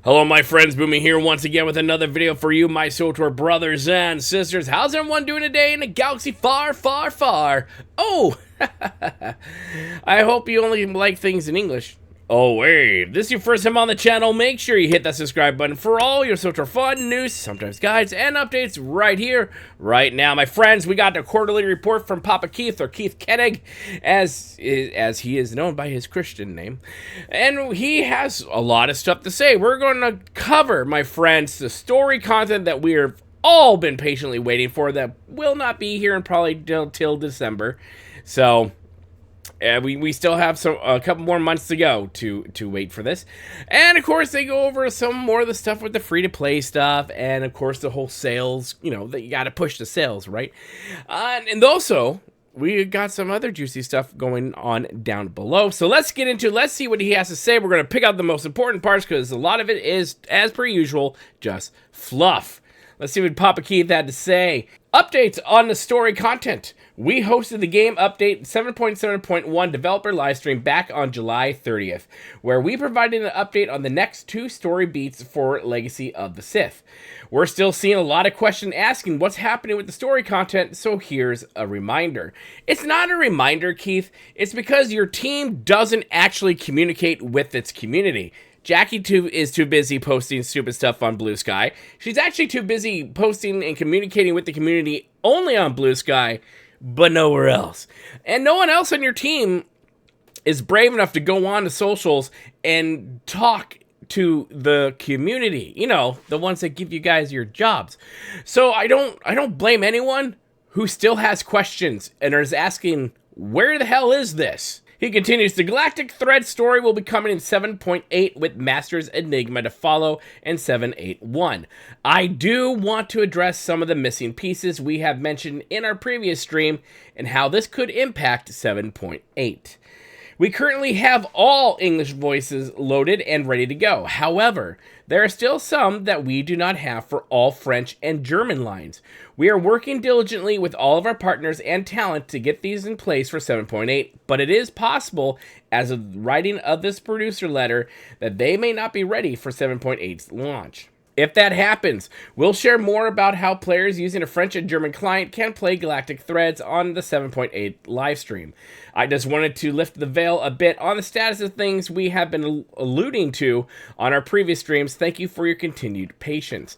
Hello my friends, Boomy here once again with another video for you, my SWTOR brothers and sisters. How's everyone doing today in a galaxy far, far, far? Oh, I hope you only like things in English. Oh wait, if this is your first time on the channel, make sure you hit that subscribe button for all your SWTOR fun, news, sometimes guides, and updates right here, right now. My friends, we got a quarterly report from Papa Keith, or Keith Koenig, as he is known by his Christian name. And he has a lot of stuff to say. We're going to cover, my friends, the story content that we've all been patiently waiting for that will not be here and probably till December. So we still have a couple more months to go to wait for this. And of course they go over some more of the stuff with the free-to-play stuff, and of course the whole sales, you know, that you got to push the sales, right? And also we got some other juicy stuff going on down below. So let's see what he has to say. We're going to pick out the most important parts because a lot of it is, as per usual, just fluff. Let's see what Papa Keith had to say. Updates on the story content. We hosted the game update 7.7.1 developer livestream back on July 30th, where we provided an update on the next 2 story beats for Legacy of the Sith. We're still seeing a lot of questions asking what's happening with the story content, so here's a reminder. It's not a reminder, Keith. It's because your team doesn't actually communicate with its community. Jackie is too busy posting stupid stuff on Blue Sky. She's actually too busy posting and communicating with the community only on Blue Sky, but nowhere else. And no one else on your team is brave enough to go on to socials and talk to the community. You know, the ones that give you guys your jobs. So I don't blame anyone who still has questions and is asking, where the hell is this? He continues, the Galactic Thread story will be coming in 7.8 with Master's Enigma to follow in 7.8.1. I do want to address some of the missing pieces we have mentioned in our previous stream and how this could impact 7.8. We currently have all English voices loaded and ready to go. However, there are still some that we do not have for all French and German lines. We are working diligently with all of our partners and talent to get these in place for 7.8, but it is possible, as of the writing of this producer letter, that they may not be ready for 7.8's launch. If that happens, we'll share more about how players using a French and German client can play Galactic Threads on the 7.8 livestream. I just wanted to lift the veil a bit on the status of things we have been alluding to on our previous streams. Thank you for your continued patience.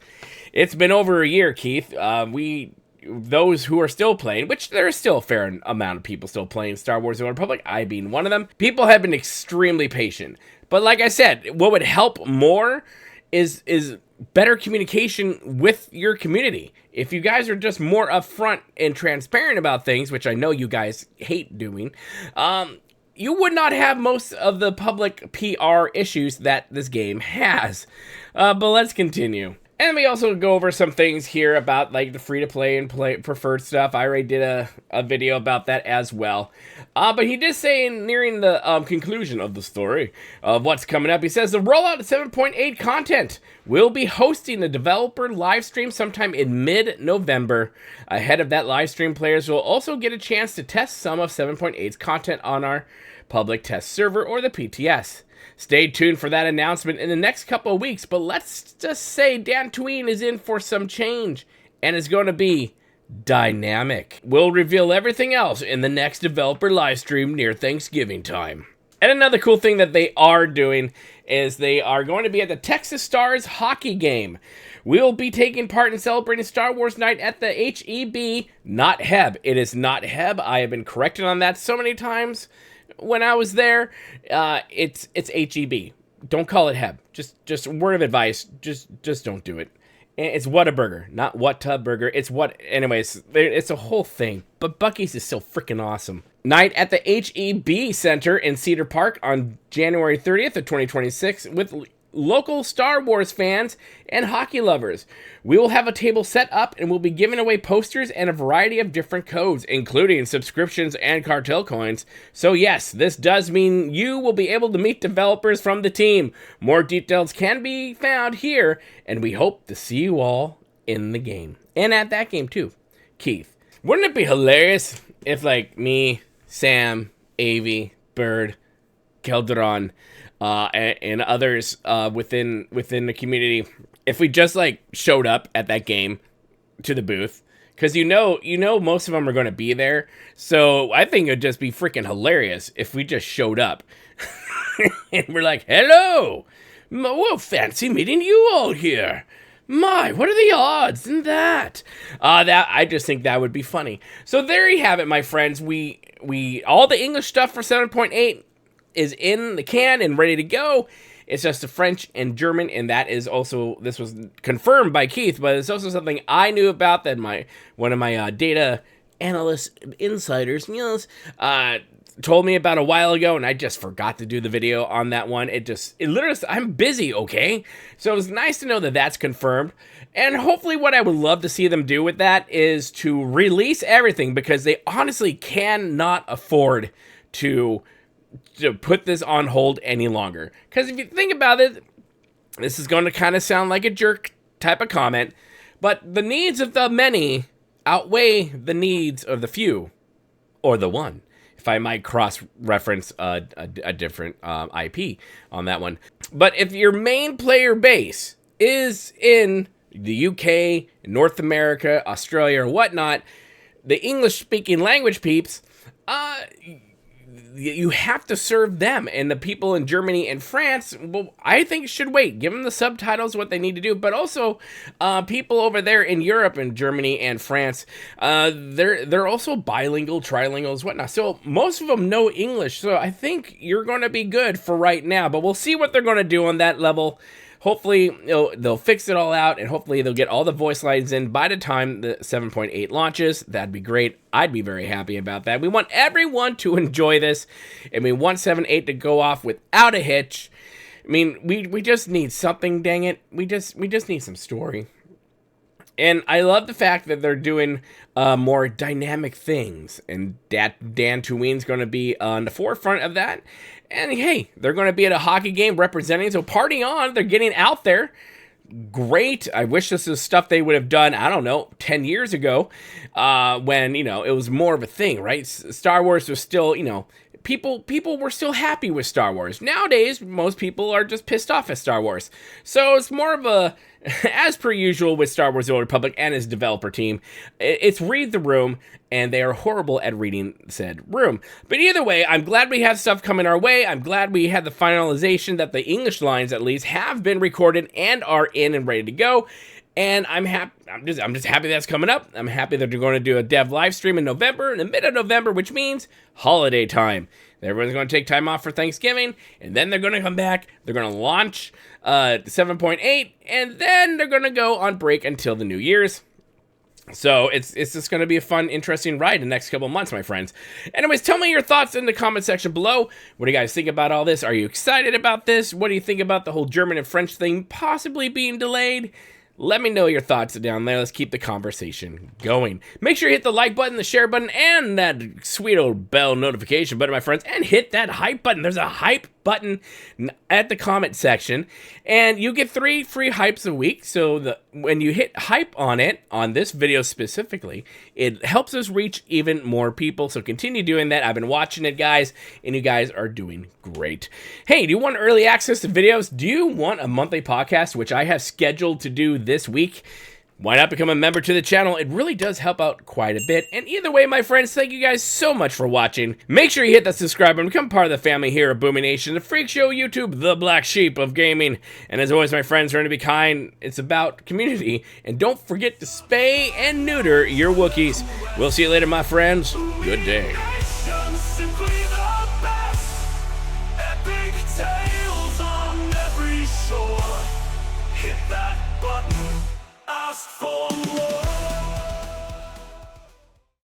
It's been over a year, Keith. Those who are still playing, which there is still a fair amount of people still playing Star Wars The Old Republic, I being one of them, people have been extremely patient. But like I said, what would help more is better communication with your community. If you guys are just more upfront and transparent about things, which I know you guys hate doing, you would not have most of the public PR issues that this game has. But let's continue. And we also go over some things here about like the free-to-play and play preferred stuff. I already did a video about that as well. But he did say nearing the conclusion of the story of what's coming up, he says the rollout of 7.8 content will be hosting the developer live stream sometime in mid-November. Ahead of that live stream, players will also get a chance to test some of 7.8's content on our public test server, or the PTS. Stay tuned for that announcement in the next couple of weeks, but let's just say Dantooine is in for some change and is going to be dynamic. We'll reveal everything else in the next developer livestream near Thanksgiving time. And another cool thing that they are doing is they are going to be at the Texas Stars hockey game. We'll be taking part in celebrating Star Wars Night at the HEB, not HEB. It is not HEB. I have been corrected on that so many times. When I was there, it's HEB. Don't call it HEB. Just word of advice. Just don't do it. It's Whataburger, not Whataburger. It's what. Anyways, it's a whole thing. But Buc-ee's is so freaking awesome. Night at the HEB Center in Cedar Park on January 30th of 2026 with local Star Wars fans and hockey lovers. We will have a table set up and we'll be giving away posters and a variety of different codes, including subscriptions and cartel coins. So yes, this does mean you will be able to meet developers from the team. More details can be found here, and we hope to see you all in the game. And at that game too. Keith, wouldn't it be hilarious if like me, Sam, Avi, Bird, Calderon, and others within the community, if we just like showed up at that game to the booth, because you know most of them are going to be there. So I think it'd just be freaking hilarious if we just showed up and we're like, hello, well, fancy meeting you all here. My, what are the odds in that? That I just think that would be funny. So there you have it, my friends. We all the English stuff for 7.8 is in the can and ready to go. It's just the French and German, and that is also, this was confirmed by Keith, but it's also something I knew about that one of my data analyst insiders, told me about a while ago, and I just forgot to do the video on that one. It literally, I'm busy, okay? So it was nice to know that that's confirmed. And hopefully what I would love to see them do with that is to release everything, because they honestly cannot afford to put this on hold any longer. Because if you think about it, this is going to kind of sound like a jerk type of comment, but the needs of the many outweigh the needs of the few, or the one, if I might cross-reference a different IP on that one. But if your main player base is in the UK, North America, Australia, or whatnot, the English-speaking language peeps, you have to serve them, and the people in Germany and France, well, I think should wait. Give them the subtitles, what they need to do, but also people over there in Europe and Germany and France, they're also bilingual, trilinguals, whatnot. So most of them know English, so I think you're going to be good for right now, but we'll see what they're going to do on that level. Hopefully, they'll fix it all out, and hopefully they'll get all the voice lines in by the time the 7.8 launches. That'd be great. I'd be very happy about that. We want everyone to enjoy this, and we want 7.8 to go off without a hitch. I mean, we just need something, dang it. We just need some story. And I love the fact that they're doing more dynamic things, and Dan Tuween's going to be on the forefront of that. And hey, they're going to be at a hockey game representing, so party on. They're getting out there. Great. I wish this is stuff they would have done, I don't know, 10 years ago, when, it was more of a thing, right? Star Wars was still, people were still happy with Star Wars. Nowadays, most people are just pissed off at Star Wars. So it's more of a, as per usual with Star Wars The Old Republic and his developer team, it's read the room, and they are horrible at reading said room. But either way, I'm glad we have stuff coming our way. I'm glad we had the finalization that the English lines, at least, have been recorded and are in and ready to go. And I'm happy. I'm just happy that's coming up. I'm happy that they're going to do a dev live stream in November, in the mid of November, which means holiday time. Everyone's going to take time off for Thanksgiving, and then they're going to come back. They're going to launch 7.8, and then they're going to go on break until the New Year's. So it's just going to be a fun, interesting ride the next couple months, my friends. Anyways, tell me your thoughts in the comment section below. What do you guys think about all this? Are you excited about this? What do you think about the whole German and French thing possibly being delayed? Let me know your thoughts down there. Let's keep the conversation going. Make sure you hit the like button, the share button, and that sweet old bell notification button, my friends. And hit that hype button. There's a hype button at the comment section. And you get 3 free hypes a week. So when you hit hype on it, on this video specifically, it helps us reach even more people. So continue doing that. I've been watching it, guys, and you guys are doing great. Hey, do you want early access to videos? Do you want a monthly podcast, which I have scheduled to do this week? Why not become a member to the channel? It really does help out quite a bit. And either way, my friends, thank you guys so much for watching. Make sure you hit that subscribe button, become part of the family here at Boomy Nation, the Freak Show YouTube, the black sheep of gaming. And as always, my friends, learn to be kind. It's about community. And don't forget to spay and neuter your Wookiees. We'll see you later, my friends. Good day. Hit that button, ask for more.